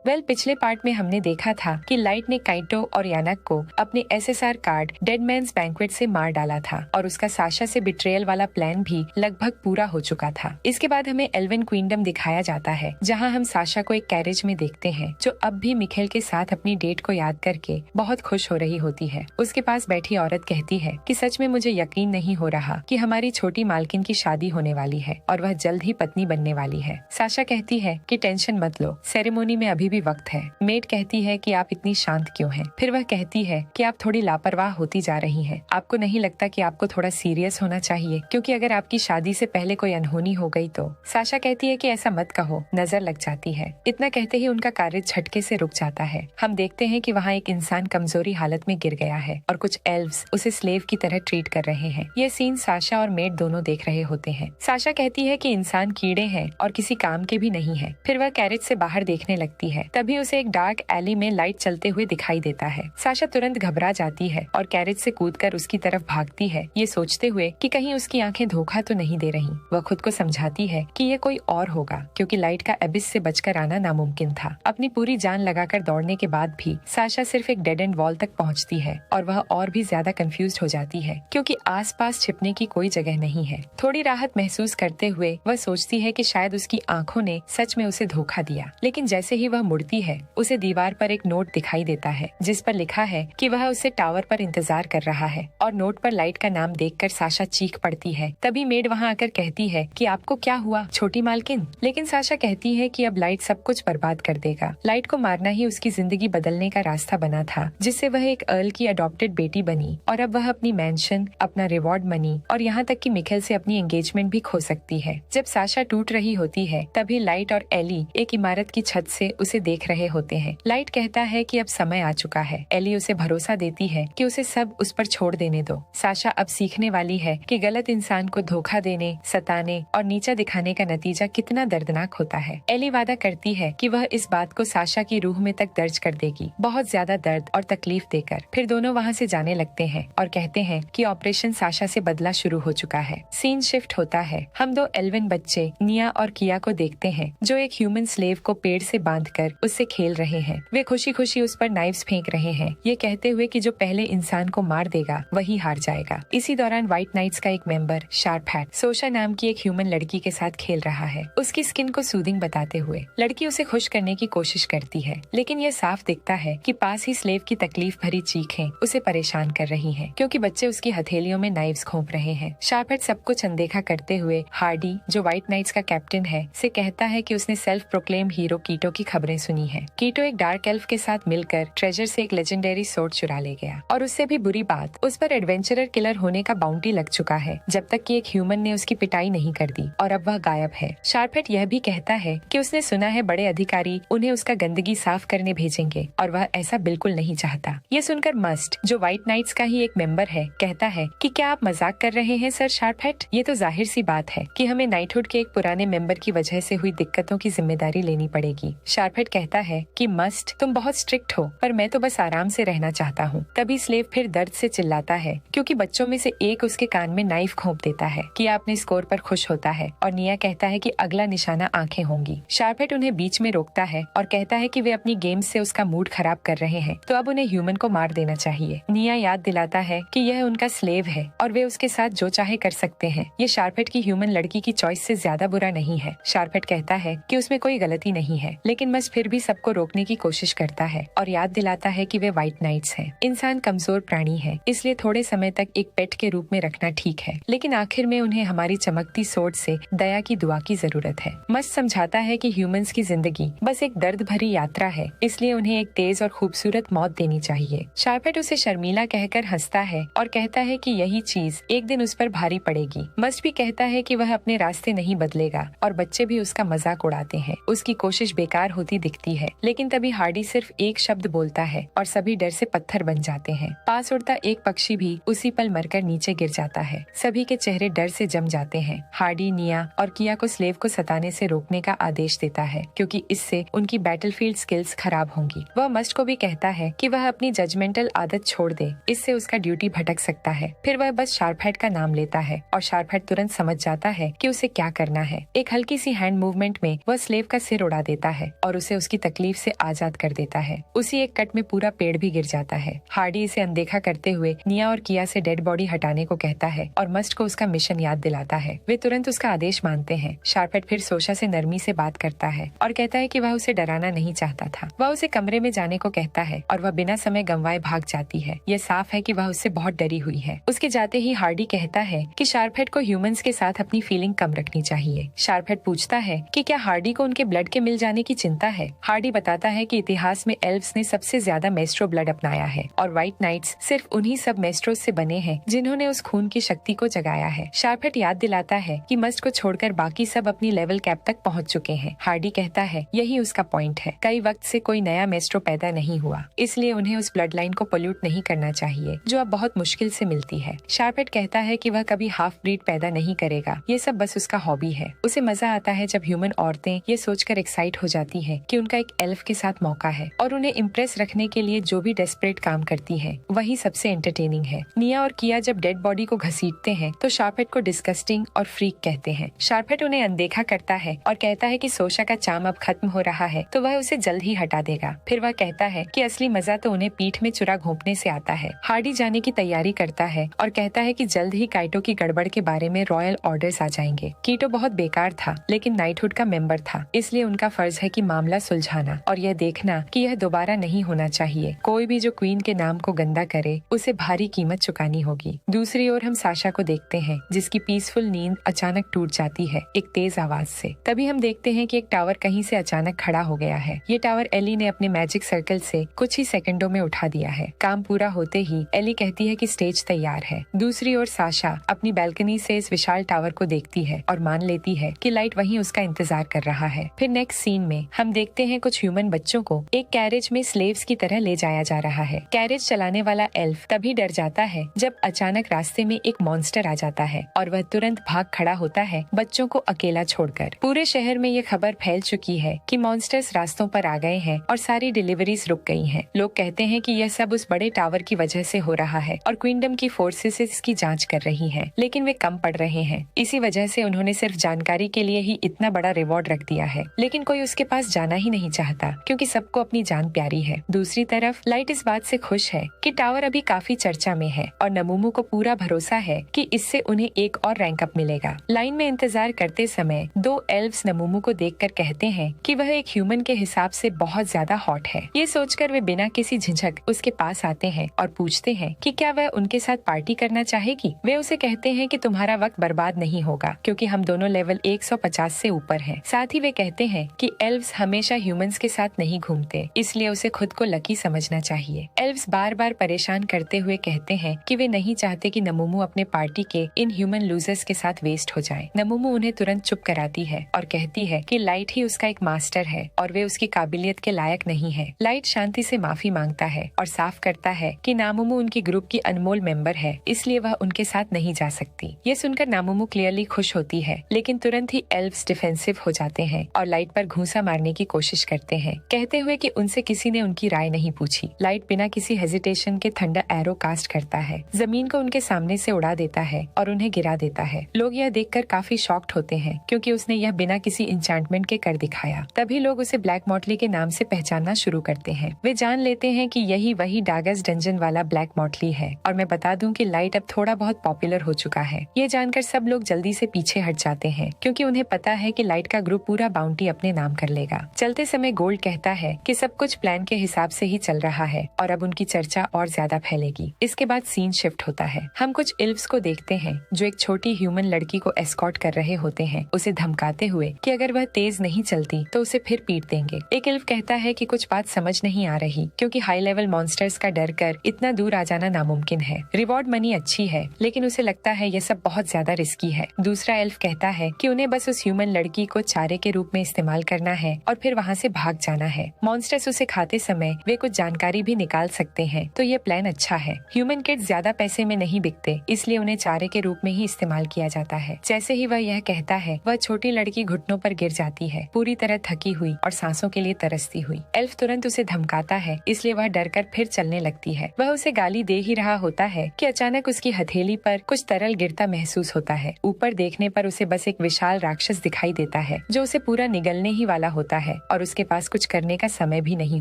पिछले पार्ट में हमने देखा था कि लाइट ने काइटो और यानक को अपने SSR card dead man's banquet से मार डाला था और उसका साशा से बिट्रेयल वाला प्लान भी लगभग पूरा हो चुका था। इसके बाद हमें एल्विन क्वीनडम दिखाया जाता है, जहाँ हम साशा को एक कैरेज में देखते हैं जो अब भी मिखेल के साथ अपनी डेट को याद करके बहुत खुश हो रही होती है। उसके पास बैठी औरत कहती है कि सच में मुझे यकीन नहीं हो रहा कि हमारी छोटी मालकिन की शादी होने वाली है और वह जल्द ही पत्नी बनने वाली है। साशा कहती है कि टेंशन मत लो, सेरेमोनी में अभी भी वक्त है। मेड कहती है कि आप इतनी शांत क्यों हैं? फिर वह कहती है कि आप थोड़ी लापरवाह होती जा रही हैं। आपको नहीं लगता कि आपको थोड़ा सीरियस होना चाहिए, क्योंकि अगर आपकी शादी से पहले कोई अनहोनी हो गई तो। साशा कहती है कि ऐसा मत कहो, नजर लग जाती है। इतना कहते ही उनका कार्य झटके से रुक जाता है। हम देखते हैं कि वहाँ एक इंसान कमजोरी हालत में गिर गया है और कुछ एल्व्स उसे स्लेव की तरह ट्रीट कर रहे हैं। ये सीन साशा और मेड दोनों देख रहे होते हैं। साशा कहती है कि इंसान कीड़े हैं और किसी काम के भी नहीं है। फिर वह कैरेज से बाहर देखने लगती है। तभी उसे एक डार्क एली में लाइट चलते हुए दिखाई देता है। साशा तुरंत घबरा जाती है और कैरेज से कूदकर उसकी तरफ भागती है, ये सोचते हुए कि कहीं उसकी आंखें धोखा तो नहीं दे रही। वह खुद को समझाती है कि ये कोई और होगा, क्योंकि लाइट का एबिस से बचकर आना नामुमकिन था। अपनी पूरी जान लगाकर दौड़ने के बाद भी साशा सिर्फ एक डेड एंड वॉल तक पहुंचती है और वह और भी ज्यादा कंफ्यूज हो जाती है, क्योंकि आसपास छिपने की कोई जगह नहीं है। थोड़ी राहत महसूस करते हुए वह सोचती है कि शायद उसकी आंखों ने सच में उसे धोखा दिया। लेकिन जैसे ही वह मुड़ती है, उसे दीवार पर एक नोट दिखाई देता है जिस पर लिखा है कि वह उसे टावर पर इंतजार कर रहा है, और नोट पर लाइट का नाम देखकर साशा चीख पड़ती है। तभी मेड वहाँ आकर कहती है कि आपको क्या हुआ छोटी मालकिन? लेकिन साशा कहती है कि अब लाइट सब कुछ बर्बाद कर देगा। लाइट को मारना ही उसकी जिंदगी बदलने का रास्ता बना था, जिससे वह एक अर्ल की अडॉप्टेड बेटी बनी और अब वह अपनी मैंशन, अपना रिवॉर्ड मनी और यहाँ तक कि मिखेल से अपनी एंगेजमेंट भी खो सकती है। जब साशा टूट रही होती है, तभी लाइट और एली एक इमारत की छत से उसे देख रहे होते हैं। लाइट कहता है कि अब समय आ चुका है। एली उसे भरोसा देती है कि उसे सब उस पर छोड़ देने दो। साशा अब सीखने वाली है कि गलत इंसान को धोखा देने, सताने और नीचा दिखाने का नतीजा कितना दर्दनाक होता है। एली वादा करती है कि वह इस बात को साशा की रूह में तक दर्ज कर देगी, बहुत ज्यादा दर्द और तकलीफ देकर। फिर दोनों वहाँ से जाने लगते हैं और कहते हैं कि ऑपरेशन साशा से बदला शुरू हो चुका है। सीन शिफ्ट होता है। हम दो एल्विन बच्चे निया और किया को देखते हैं, जो एक ह्यूमन स्लेव को पेड़ से बांधकर उससे खेल रहे हैं। वे खुशी खुशी उस पर नाइफ्स फेंक रहे हैं, ये कहते हुए कि जो पहले इंसान को मार देगा वही हार जाएगा। इसी दौरान व्हाइट नाइट्स का एक मेंबर शार्प हैट सोशा नाम की एक ह्यूमन लड़की के साथ खेल रहा है, उसकी स्किन को सूदिंग बताते हुए। लड़की उसे खुश करने की कोशिश करती है, लेकिन ये साफ दिखता है कि पास ही स्लेव की तकलीफ भरी चीखें उसे परेशान कर रही हैं, क्योंकि बच्चे उसकी हथेलियों में नाइफ्स घोंप रहे हैं। शार्प हैट सब कुछ अनदेखा करते हुए हार्डी, जो व्हाइट नाइट्स का कैप्टन है, से कहता है कि उसने सेल्फ प्रोक्लेम हीरो कीटो की खबरें सुनी है। कीटो एक डार्क एल्फ के साथ मिलकर ट्रेजर से एक लेजेंडरी सोर्ड चुरा ले गया, और उससे भी बुरी बात, उस पर एडवेंचरर किलर होने का बाउंटी लग चुका है, जब तक कि एक ह्यूमन ने उसकी पिटाई नहीं कर दी, और अब वह गायब है। शार्प हैट यह भी कहता है कि उसने सुना है बड़े अधिकारी उन्हें उसका गंदगी साफ करने भेजेंगे, और वह ऐसा बिल्कुल नहीं चाहता। ये सुनकर मस्ट, जो व्हाइट नाइट्स का ही एक मेंबर है, कहता है कि क्या आप मजाक कर रहे हैं सर शार्प हैट? ये तो जाहिर सी बात है कि हमें नाइटहुड के एक पुराने मेंबर की वजह से हुई दिक्कतों की जिम्मेदारी लेनी पड़ेगी। शार्प हैट कहता है कि मस्ट, तुम बहुत स्ट्रिक्ट हो, पर मैं तो बस आराम से रहना चाहता हूँ। तभी स्लेव फिर दर्द से चिल्लाता है, क्योंकि बच्चों में से एक उसके कान में नाइफ घोंप देता है। किया अपने स्कोर पर खुश होता है और निया कहता है कि अगला निशाना आंखें होंगी। शार्प हैट उन्हें बीच में रोकता है और कहता है कि वे अपनी गेम से उसका मूड खराब कर रहे हैं, तो अब उन्हें ह्यूमन को मार देना चाहिए। निया याद दिलाता है कि यह उनका स्लेव है और वे उसके साथ जो चाहे कर सकते हैं। ये शार्प हैट की ह्यूमन लड़की की चॉइस से ज्यादा बुरा नहीं है। शार्प हैट कहता है कि उसमें कोई गलती नहीं है, लेकिन मस्ट फिर भी सबको रोकने की कोशिश करता है और याद दिलाता है कि वे व्हाइट नाइट्स हैं। इंसान कमजोर प्राणी है, इसलिए थोड़े समय तक एक पेट के रूप में रखना ठीक है, लेकिन आखिर में उन्हें हमारी चमकती सोच से दया की दुआ की जरूरत है। मस्ट समझाता है कि ह्यूमंस की जिंदगी बस एक दर्द भरी यात्रा है, इसलिए उन्हें एक तेज और खूबसूरत मौत देनी चाहिए। शार्प हैट उसे शर्मीला कहकर हंसता है और कहता है कि यही चीज एक दिन उस पर भारी पड़ेगी। मस्ट भी कहता है कि वह अपने रास्ते नहीं बदलेगा और बच्चे भी उसका मजाक उड़ाते हैं। उसकी कोशिश बेकार होती दिखती है, लेकिन तभी हार्डी सिर्फ एक शब्द बोलता है और सभी डर से पत्थर बन जाते हैं। पास उड़ता एक पक्षी भी उसी पल मरकर नीचे गिर जाता है। सभी के चेहरे डर से जम जाते हैं। हार्डी निया और किया को स्लेव को सताने से रोकने का आदेश देता है, क्योंकि इससे उनकी बैटलफील्ड स्किल्स खराब होंगी। वह मस्ट को भी कहता है कि वह अपनी जजमेंटल आदत छोड़ दे, इससे उसका ड्यूटी भटक सकता है। फिर वह बस शार्प हैट का नाम लेता है और शार्प हैट तुरंत समझ जाता है कि उसे क्या करना है। एक हल्की सी हैंड मूवमेंट में वह स्लेव का सिर उड़ा देता है और उसे उसे उसकी तकलीफ से आजाद कर देता है। उसी एक कट में पूरा पेड़ भी गिर जाता है। हार्डी इसे अनदेखा करते हुए निया और किया से डेड बॉडी हटाने को कहता है और मस्ट को उसका मिशन याद दिलाता है। वे तुरंत उसका आदेश मानते हैं। शार्पेट फिर सोशा से नरमी से बात करता है और कहता है कि वह उसे डराना नहीं चाहता था। वह उसे कमरे में जाने को कहता है और वह बिना समय गंवाए भाग जाती है। यह साफ है कि वह उससे बहुत डरी हुई है। उसके जाते ही हार्डी कहता है कि शार्पेट को ह्यूमंस के साथ अपनी फीलिंग कम रखनी चाहिए। शार्पेट पूछता है कि क्या हार्डी को उनके ब्लड के मिल जाने की चिंता है। हार्डी बताता है कि इतिहास में एल्व्स ने सबसे ज्यादा मेस्ट्रो ब्लड अपनाया है और व्हाइट नाइट्स सिर्फ उन्हीं सब मेस्ट्रोस से बने हैं जिन्होंने उस खून की शक्ति को जगाया है। शार्पेट याद दिलाता है कि मस्ट को छोड़कर बाकी सब अपनी लेवल कैप तक पहुंच चुके हैं। हार्डी कहता है यही उसका पॉइंट है। कई वक्त से कोई नया मेस्ट्रो पैदा नहीं हुआ, इसलिए उन्हें उस ब्लड लाइन को पोल्यूट नहीं करना चाहिए जो अब बहुत मुश्किल से मिलती है। शार्पेट कहता है कि वह कभी हाफ ब्रीड पैदा नहीं करेगा, ये सब बस उसका हॉबी है। उसे मजा आता है जब ह्यूमन औरतें ये सोचकर एक्साइट हो जाती है कि उनका एक एल्फ के साथ मौका है और उन्हें इम्प्रेस रखने के लिए जो भी डेस्परेट काम करती है वही सबसे एंटरटेनिंग है। निया और किया जब डेड बॉडी को घसीटते हैं तो शार्पेट को डिस्गस्टिंग और फ्रीक कहते हैं। शार्पेट उन्हें अनदेखा करता है और कहता है कि सोशा का चार्म अब खत्म हो रहा है तो वह उसे जल्द ही हटा देगा। फिर वह कहता है कि असली मजा तो उन्हें पीठ में चुरा घोंपने से आता है। हार्डी जाने की तैयारी करता है और कहता है कि जल्द ही काइटो की गड़बड़ के बारे में रॉयल ऑर्डर्स आ जाएंगे। कीटो बहुत बेकार था लेकिन नाइटहुड का मेंबर था, इसलिए उनका फर्ज है कि मामला सुलझाना और यह देखना कि यह दोबारा नहीं होना चाहिए। कोई भी जो क्वीन के नाम को गंदा करे उसे भारी कीमत चुकानी होगी। दूसरी ओर हम साशा को देखते हैं जिसकी पीसफुल नींद अचानक टूट जाती है एक तेज आवाज से। तभी हम देखते हैं कि एक टावर कहीं से अचानक खड़ा हो गया है। ये टावर एली ने अपने मैजिक सर्कल से कुछ ही सेकंडों में उठा दिया है। काम पूरा होते ही एली कहती है कि स्टेज तैयार है। दूसरी ओर साशा अपनी बैल्कनी से इस विशाल टावर को देखती है और मान लेती है कि लाइट वहीं उसका इंतजार कर रहा है। फिर नेक्स्ट सीन में हम देखते हैं कुछ ह्यूमन बच्चों को एक कैरेज में स्लेव्स की तरह ले जाया जा रहा है। कैरेज चलाने वाला एल्फ तभी डर जाता है जब अचानक रास्ते में एक मॉन्स्टर आ जाता है और वह तुरंत भाग खड़ा होता है बच्चों को अकेला छोड़कर। पूरे शहर में ये खबर फैल चुकी है कि मॉन्स्टर्स रास्तों पर आ गए हैं और सारी डिलीवरीज रुक गई हैं। लोग कहते हैं कि यह सब उस बड़े टावर की वजह से हो रहा है और क्वीनडम की फोर्सेस इसकी जांच कर रही हैं, लेकिन वे कम पड़ रहे हैं। इसी वजह से उन्होंने सिर्फ जानकारी के लिए ही इतना बड़ा रिवॉर्ड रख दिया है, लेकिन कोई उसके पास जाना ही नहीं चाहता क्योंकि सबको अपनी जान प्यारी है। दूसरी तरफ लाइट इस बात से खुश है कि टावर अभी काफी चर्चा में है और नमूमू को पूरा भरोसा है कि इससे उन्हें एक और रैंक अप मिलेगा। लाइन में इंतजार करते समय दो एल्व्स नमूमू को देखकर कहते हैं कि वह एक ह्यूमन के हिसाब से बहुत ज्यादा हॉट है। ये सोचकर वे बिना किसी झिझक उसके पास आते हैं और पूछते हैं कि क्या वह उनके साथ पार्टी करना चाहेगी। वे उसे कहते हैं कि तुम्हारा वक्त बर्बाद नहीं होगा क्योंकि हम दोनों लेवल 150 से ऊपर हैं। साथ ही वे कहते हैं कि एल्व्स हमेशा ह्यूमंस के साथ नहीं घूमते, इसलिए उसे खुद को लकी समझना चाहिए। एल्व्स बार बार परेशान करते हुए कहते हैं कि वे नहीं चाहते कि नमूमू अपने पार्टी के इन ह्यूमन लूजर्स के साथ वेस्ट हो जाए। नमूमू उन्हें तुरंत चुप कराती है और कहती है कि लाइट ही उसका एक मास्टर है और वे उसकी काबिलियत के लायक नहीं है। लाइट शांति से माफी मांगता है और साफ करता है कि नामुमू उनकी ग्रुप की अनमोल मेंबर है, इसलिए वह उनके साथ नहीं जा सकती। ये सुनकर नामुमू क्लियरली खुश होती है, लेकिन तुरंत ही एल्व्स डिफेंसिव हो जाते हैं और लाइट पर घूंसा मारने की कोशिश करते हैं, कहते हुए कि उनसे किसी ने उनकी राय नहीं पूछी। लाइट बिना किसी हेजिटेशन के थंडर एरो कास्ट करता है, जमीन को उनके सामने से उड़ा देता है और उन्हें गिरा देता है। लोग यह देखकर काफी शॉक्ड होते हैं क्योंकि उसने यह बिना किसी इंचांटमेंट के कर दिखाया। तभी लोग उसे ब्लैक मॉटली के नाम से पहचानना शुरू करते हैं। वे जान लेते हैं कि यही वही डागस डंजन वाला ब्लैक मॉटली है और मैं बता दूं कि लाइट अब थोड़ा बहुत पॉपुलर हो चुका है। ये जानकर सब लोग जल्दी से पीछे हट जाते हैं क्योंकि उन्हें पता है कि लाइट का ग्रुप पूरा बाउंटी अपने नाम कर लेगा। चलते समय गोल्ड कहता है कि सब कुछ प्लान के हिसाब से ही चल रहा है और अब उनकी चर्चा और ज्यादा फैलेगी। इसके बाद सीन शिफ्ट होता है। हम कुछ इल्व्स को देखते हैं जो एक छोटी ह्यूमन लड़की को एस्कॉर्ट कर रहे होते हैं, उसे धमकाते हुए कि अगर वह तेज नहीं चलती तो उसे फिर पीट देंगे। एक इल्व कहता है कि कुछ बात समझ नहीं आ रही क्योंकि हाई लेवल मॉन्स्टर्स का डर कर इतना दूर आ जाना नामुमकिन है। रिवॉर्ड मनी अच्छी है लेकिन उसे लगता है ये सब बहुत ज्यादा रिस्की है। दूसरा एल्फ कहता है कि उन्हें बस उस ह्यूमन लड़की को चारे के रूप में इस्तेमाल करना है और फिर वहाँ से भाग जाना है। मॉन्स्टर्स उसे खाते समय वे कुछ जानकारी भी निकाल सकते हैं, तो ये प्लान अच्छा है। ह्यूमन किड्स ज्यादा पैसे में नहीं बिकते, इसलिए उन्हें चारे के रूप में ही इस्तेमाल किया जाता है। जैसे ही वह यह कहता है, वह छोटी लड़की घुटनों पर गिर जाती है, पूरी तरह थकी हुई और सांसों के लिए तरसती हुई। एल्फ तुरंत उसे धमकाता है, इसलिए वह डरकर फिर चलने लगती है। वह उसे गाली दे ही रहा होता है कि अचानक उसकी हथेली पर कुछ तरल गिरता महसूस होता है। ऊपर देखने पर उसे बस एक विशाल राक्षस दिखाई देता है जो उसे पूरा निगलने ही वाला होता है। और उसके पास कुछ करने का समय भी नहीं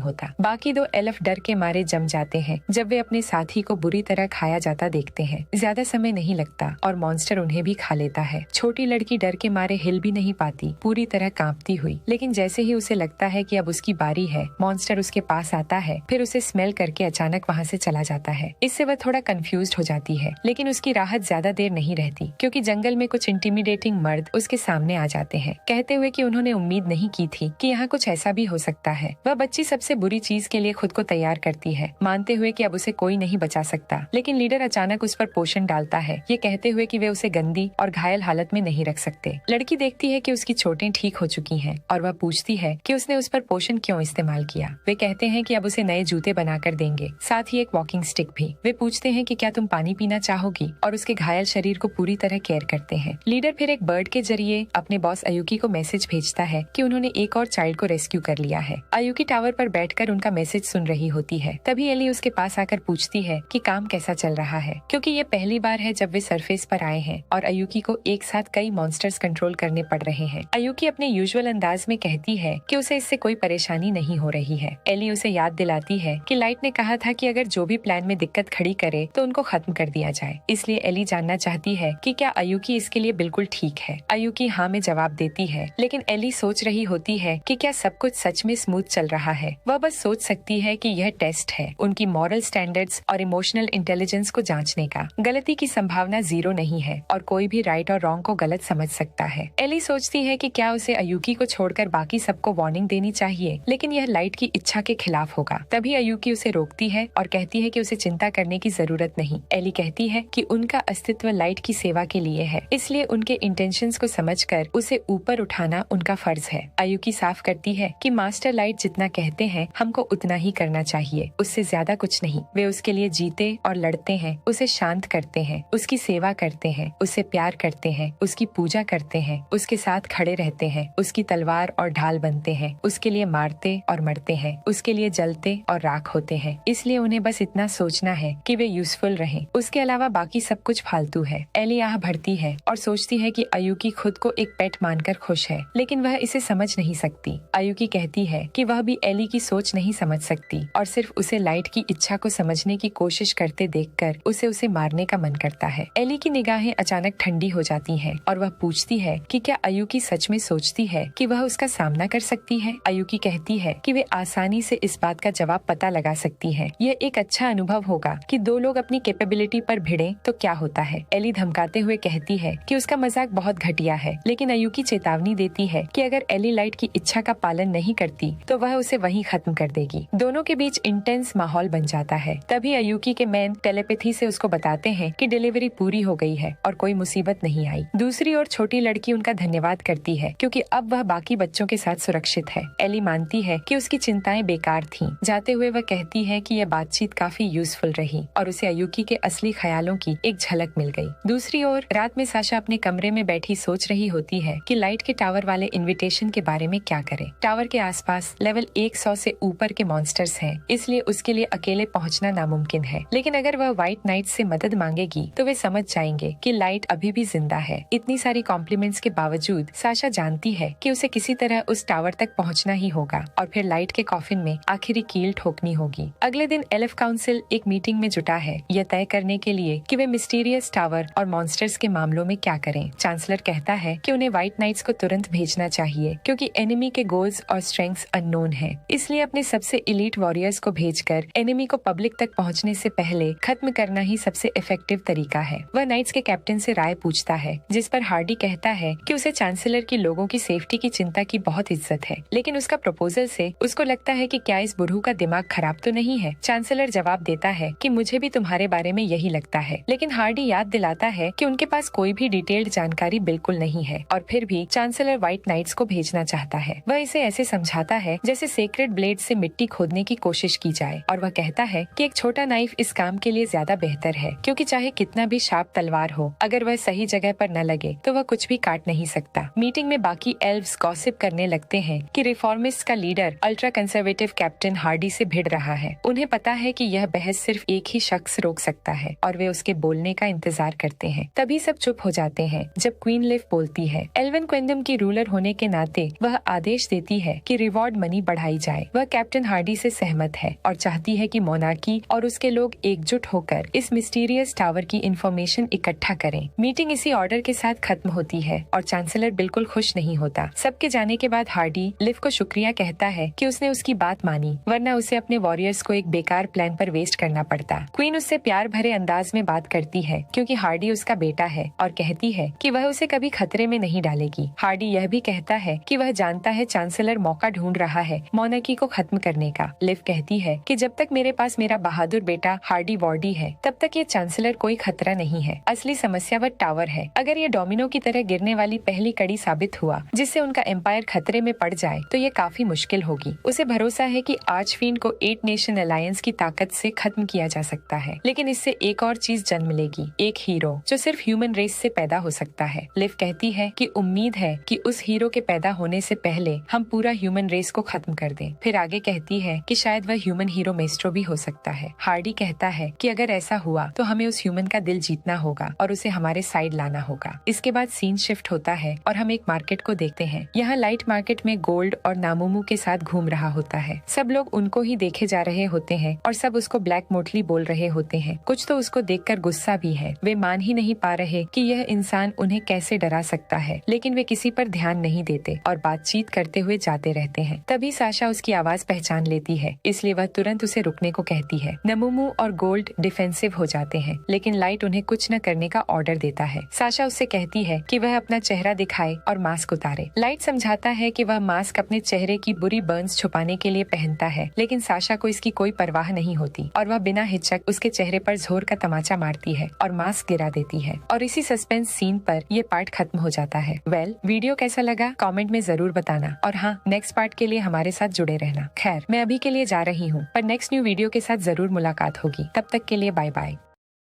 होता। बाकी दो एल्फ डर के मारे जम जाते हैं जब वे अपने साथी को बुरी तरह खाया जाता देखते हैं। ज्यादा समय नहीं लगता और मॉन्स्टर उन्हें भी खा लेता है। छोटी लड़की डर के मारे हिल भी नहीं पाती, पूरी तरह कांपती हुई। लेकिन जैसे ही उसे लगता है कि अब उसकी बारी है, मॉन्स्टर उसके पास आता है, फिर उसे स्मेल करके अचानक वहाँ से चला जाता है। इससे वह थोड़ा कंफ्यूज्ड हो जाती है, लेकिन उसकी राहत ज्यादा देर नहीं रहती क्योंकि जंगल में कुछ इंटिमिडेटिंग मर्द उसके सामने आ जाते हैं, कहते हुए कि उन्होंने उम्मीद नहीं की थी कि यहाँ कुछ ऐसा भी हो सकता है। वह बच्ची सबसे बुरी चीज के लिए खुद को तैयार करती है, मानते हुए कि अब उसे कोई नहीं बचा सकता। लेकिन लीडर अचानक उस पर पोषण डालता है, ये कहते हुए कि वे उसे गंदी और घायल हालत में नहीं रख सकते। लड़की देखती है कि उसकी चोटें ठीक हो चुकी हैं और वह पूछती है कि उसने उस पर पोषण क्यों इस्तेमाल किया। वे कहते हैं कि अब उसे नए जूते बनाकर देंगे, साथ ही एक वॉकिंग स्टिक भी। वे पूछते हैं कि क्या तुम पानी पीना चाहोगी, और उसके घायल शरीर को पूरी तरह केयर करते हैं। लीडर फिर एक बर्ड के जरिए अपने बॉस अयुकी को मैसेज भेजता है कि उन्होंने एक और चाइल्ड को रेस्क्यू कर लिया है। अयुकी टावर पर बैठकर उनका मैसेज सुन रही होती है। तभी एली उसके पास आकर पूछती है कि काम कैसा चल रहा है, क्योंकि ये पहली बार है जब वे सरफेस पर आए हैं और अयुकी को एक साथ कई मॉन्स्टर्स कंट्रोल करने पड़ रहे हैं। अयुकी अपने यूजुअल अंदाज में कहती है कि उसे इससे कोई परेशानी नहीं हो रही है। एली उसे याद दिलाती है कि लाइट ने कहा था कि अगर जो भी प्लान में दिक्कत खड़ी करे तो उनको खत्म कर दिया जाए। इसलिए एली जानना चाहती है कि क्या अयुकी इसके लिए बिल्कुल ठीक है। अयुकी हाँ में जवाब देती है, लेकिन एली सोच रही होती है कि क्या सब कुछ सच में स्मूथ चल रहा है। वह बस सोच सकती है कि यह टेस्ट है उनकी मॉरल स्टैंडर्ड्स और इमोशनल इंटेलिजेंस को जांचने का। गलती की संभावना 0 नहीं है और कोई भी राइट और रॉन्ग को गलत समझ सकता है। एली सोचती है कि क्या उसे अयुकी को छोड़कर बाकी सबको वार्निंग देनी चाहिए, लेकिन यह लाइट की इच्छा के खिलाफ होगा। तभी अयुकी उसे रोकती है और कहती है कि उसे चिंता करने की जरूरत नहीं। एली कहती है कि उनका अस्तित्व लाइट की सेवा के लिए है, इसलिए उनके इंटेंशंस को समझकर उसे ऊपर उठाना उनका फर्ज है। अयुकी साफ करती है कि मास्टर लाइट जितना कहते हैं हमको उतना ही करना चाहिए, उससे ज्यादा कुछ नहीं। वे उसके लिए जीते और लड़ते हैं, उसे शांत करते हैं, उसकी सेवा करते हैं, उससे प्यार करते हैं, उसकी पूजा करते हैं, उसके साथ खड़े रहते हैं, उसकी तलवार और ढाल बनते हैं, उसके लिए मारते और मरते हैं, उसके लिए जलते और राख होते हैं। इसलिए उन्हें बस इतना सोचना है कि वे यूजफुल रहें, उसके अलावा बाकी सब कुछ फालतू है। एली आह भरती है और सोचती है कि अयुकी खुद को एक पेट मानकर खुश है, लेकिन वह इसे समझ नहीं सकती। अयुकी कहती है कि वह भी एली की सोच नहीं समझ सकती और सिर्फ उसे लाइट की इच्छा को समझने की कोशिश करते देखकर उसे मारने का मन करता है। एली की निगाहें अचानक ठंडी हो जाती हैं और वह पूछती है कि क्या अयुकी सच में सोचती है कि वह उसका सामना कर सकती है। अयुकी कहती है कि वे आसानी से इस बात का जवाब पता लगा सकती है। यह एक अच्छा अनुभव होगा कि दो लोग अपनी कैपेबिलिटी पर भिड़े तो क्या होता है। एली धमकाते हुए कहती है कि उसका मजाक बहुत घटिया है, लेकिन अयुकी चेतावनी देती है कि अगर एली लाइट की इच्छा का पालन नहीं करती तो वह उसे वहीं खत्म कर देगी। दोनों के बीच इंटेंस माहौल बन जाता है। तभी अयुकी के मैन टेलीपैथी से उसको बताते हैं कि डिलीवरी पूरी हो गई है और कोई मुसीबत नहीं आई। दूसरी ओर छोटी लड़की उनका धन्यवाद करती है क्योंकि अब वह बाकी बच्चों के साथ सुरक्षित है। एली मानती है कि उसकी चिंताएं बेकार थीं। जाते हुए वह कहती है कि यह बातचीत काफी यूजफुल रही और उसे अयुकी के असली ख्यालों की एक झलक मिल गई। दूसरी ओर रात में साशा अपने कमरे में बैठी सोच रही होती है कि लाइट के टावर वाले इनविटेशन के बारे में क्या करे। टावर के आसपास लेवल 100 से ऊपर के मॉन्स्टर्स हैं, इसलिए उसके लिए अकेले पहुंचना नामुमकिन है। लेकिन अगर वह व्हाइट नाइट से मदद मांगेगी तो वे समझ जाएंगे कि लाइट अभी भी जिंदा है। इतनी सारी कॉम्प्लीमेंट्स के बावजूद साशा जानती है कि उसे किसी तरह उस टावर तक पहुंचना ही होगा और फिर लाइट के कॉफिन में आखिरी कील ठोकनी होगी। अगले दिन एल्फ काउंसिल एक मीटिंग में जुटा है, यह तय करने के लिए कि वे मिस्टीरियस टावर और मॉन्स्टर्स के मामलों में क्या करें। चांसलर कहता है कि उन्हें व्हाइट नाइट्स को तुरंत भेजना चाहिए क्योंकि एनिमी के गोल्स और स्ट्रेंथ्स अननोन है। इसलिए अपने सबसे इलीट वॉरियर्स को भेजकर एनिमी को पब्लिक तक पहुंचने से पहले खत्म करना ही सबसे इफेक्टिव तरीका है। वह नाइट्स के कैप्टन से राय पूछता है, जिस पर हार्डी कहता है कि उसे चांसलर की लोगों की सेफ्टी की चिंता की बहुत इज्जत है, लेकिन उसका प्रपोजल से उसको लगता है कि क्या इस बुढ़ू का दिमाग खराब तो नहीं है। चांसलर जवाब देता है कि मुझे भी तुम्हारे बारे में यही लगता है, लेकिन हार्डी याद दिलाता है कि उनके पास कोई भी डिटेल्ड जानकारी बिल्कुल नहीं है और फिर भी चांसलर व्हाइट नाइट्स को भेजना चाहता है। वह इसे ऐसे समझाता है जैसे सेक्रेड ब्लेड से मिट्टी खोदने की कोशिश की जाए और वह कहता है कि एक छोटा नाइफ इस काम के लिए ज्यादा बेहतर है, क्योंकि चाहे कितना भी शार्प तलवार हो, अगर वह सही जगह पर न लगे तो वह कुछ भी काट नहीं सकता। मीटिंग में बाकी एल्व्स गॉसिप करने लगते हैं कि रिफॉर्मिस्ट का leader ultra conservative captain Hardy से भिड़ रहा है। उन्हें पता है कि यह बहस सिर्फ एक ही शख्स रोक सकता है और वे उसके बोलने का इंतजार करते हैं। तभी सब चुप हो जाते हैं जब क्वीन लिव बोलती है। एल्वन क्विंडम की रूलर होने के नाते वह आदेश देती है कि रिवॉर्ड मनी बढ़ाई जाए। वह कैप्टन हार्डी से सहमत है और चाहती है कि मोनार्की और उसके लोग एकजुट होकर इस मिस्टीरियस टावर की इंफॉर्मेशन इकट्ठा करें। मीटिंग इसी ऑर्डर के साथ खत्म होती है और चांसलर बिल्कुल खुश नहीं होता। सबके जाने के बाद हार्डी लिव को शुक्रिया कहता है कि उसने उसकी बात मानी, वरना उसे अपने वॉरियर्स को एक बेकार प्लान पर वेस्ट करना पड़ता। क्वीन उससे प्यार भरे अंदाज में बात करती है क्योंकि हार्डी उसका बेटा है और कहती है कि वह उसे कभी खतरे में नहीं डालेगी। हार्डी यह भी कहता है कि वह जानता है चांसलर मौका ढूंढ रहा है मोनार्की को खत्म करने का। लिव कहती है कि जब तक मेरे पास मेरा बहादुर बेटा हार्डी वॉर्डी है तब तक ये चांसलर कोई खतरा नहीं है। असली समस्या वह टावर है। अगर ये डोमिनो की तरह गिरने वाली पहली कड़ी साबित हुआ जिससे उनका एम्पायर खतरे में पड़ जाए तो ये काफी मुश्किल होगी। उसे भरोसा है कि आर्चफिएंड को 8 नेशन अलायंस की ताकत से खत्म किया जा सकता है, लेकिन इससे एक और चीज जन्म लेगी, एक हीरो जो सिर्फ ह्यूमन रेस से पैदा हो सकता है। लिव कहती है कि उम्मीद है कि उस हीरो के पैदा होने से पहले हम पूरा ह्यूमन रेस को खत्म कर दें। फिर आगे कहती है कि शायद वह ह्यूमन हीरो मेस्ट्रो भी हो सकता है। हार्डी कहता है कि अगर ऐसा हुआ तो हमें उस ह्यूमन का दिल जीतना होगा और उसे हमारे साइड लाना होगा। इसके बाद सीन शिफ्ट होता है और हम एक मार्केट को देखते हैं। यहाँ लाइट मार्केट में गोल्ड और नामुमू के साथ घूम रहा होता है। सब लोग उनको ही देखे जा रहे होते हैं और सब उसको ब्लैक मोटली बोल रहे होते हैं। कुछ तो उसको देखकर गुस्सा भी है। वे मान ही नहीं पा रहे कि यह इंसान उन्हें कैसे डरा सकता है, लेकिन वे किसी पर ध्यान नहीं देते और बातचीत करते हुए जाते रहते हैं। तभी साशा उसकी आवाज पहचान लेती है, इसलिए वह तुरंत उसे रुकने को कहती है। नामुमू और गोल्ड डिफेंसिव हो जाते हैं, लेकिन लाइट उन्हें कुछ न करने का ऑर्डर देता है। साशा उससे कहती है कि वह अपना चेहरा दिखाए और मास्क उतारे। लाइट समझाता है कि वह मास्क अपने चेहरे की बुरी बर्न्स छुपाने के लिए पहनता है, लेकिन साशा को इसकी कोई परवाह नहीं होती और वह बिना हिचक उसके चेहरे पर जोर का तमाचा मारती है और मास्क गिरा देती है। और इसी सस्पेंस सीन पर ये पार्ट खत्म हो जाता है। वीडियो कैसा लगा कमेंट में जरूर बताना और हाँ, नेक्स्ट पार्ट के लिए हमारे साथ जुड़े रहना। खैर, मैं अभी के लिए जा रही हूँ, पर नेक्स्ट न्यू वीडियो के साथ जरूर मुलाकात होगी। तब तक के लिए बाय बाय।